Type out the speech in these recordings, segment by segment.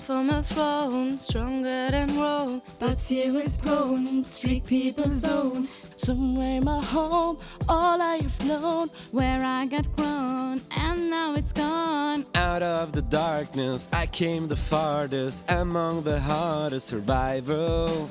from a throne, stronger than Rome, but here is prone, strict people's zone. Somewhere my home, all I have known, where I got grown, and now it's gone. Out of the darkness, I came the farthest, among the hardest survival.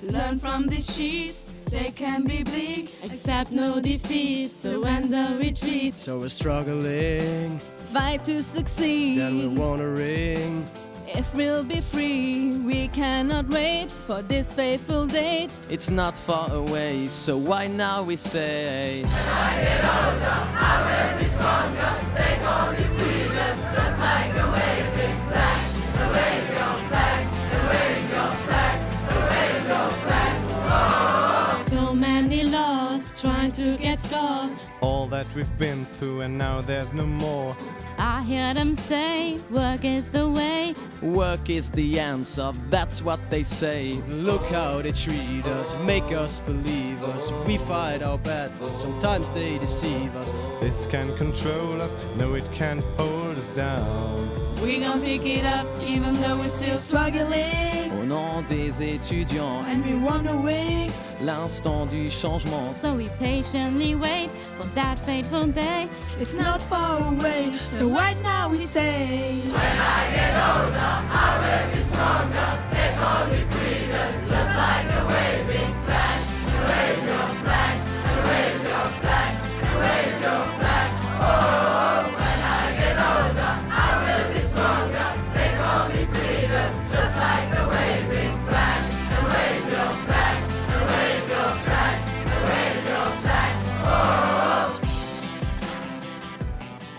Learn from these sheets, they can be bleak, accept no defeat, surrender, retreat. So we're struggling, Fight to succeed, then we're wondering if we'll be free. We cannot wait for this fateful date. it's not far away, so why now we say, When I get older, I will be stronger. Take on the freedom, just like a waving flag. And wave your flag, and wave your flag, and wave your flag. Oh. So many laws trying to get scores. All that we've been through and now there's no more. I hear them say, work is the way. work is the answer, that's what they say. Look how they treat us, make us believe us. We fight our battles, sometimes they deceive us. This can control us, no it can't hold us down. We gon' pick it up even though we're still struggling. Au nom des étudiants, And we're wondering, l'instant du changement. so we patiently wait for that fateful day. It's not far away, so right now we say, when I get older, I will be stronger. Take on me freedom, just like a waving flag. And wave your flag, and wave your flag, and wave your flag. Oh, when I get older, I will be stronger. Take on me freedom, just like a waving flag. And wave your flag, and wave your flag, and wave your flag. Oh.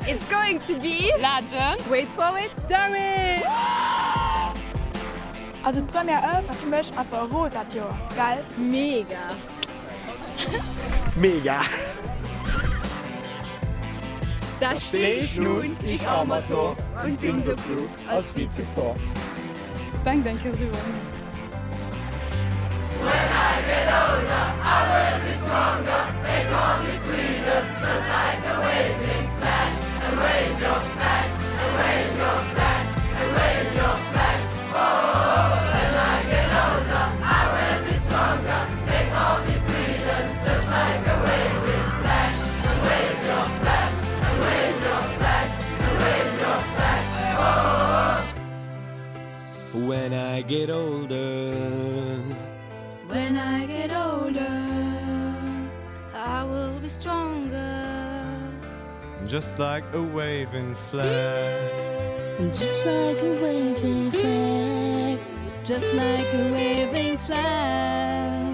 It's going to be legend. Wait for it, story. Also die Premiere war für mich einfach rosa Jahr. Geil. Mega. Mega! Da stehe ich nun, ich Amateur, und bin so klug als wie zuvor. Danke drüber. When I get older, I will be stronger. Take on me freedom, just like a waving flag. And wave your flag, and wave your flag, and wave your flag. Oh, when I get older, I will be stronger. Take on me freedom, just like a waving flag. And wave your flag, and wave your flag, and wave your flag. Oh. When I get older, When I get older, I will be stronger. Just like a waving flag. Just like a waving flag. Just like a waving flag.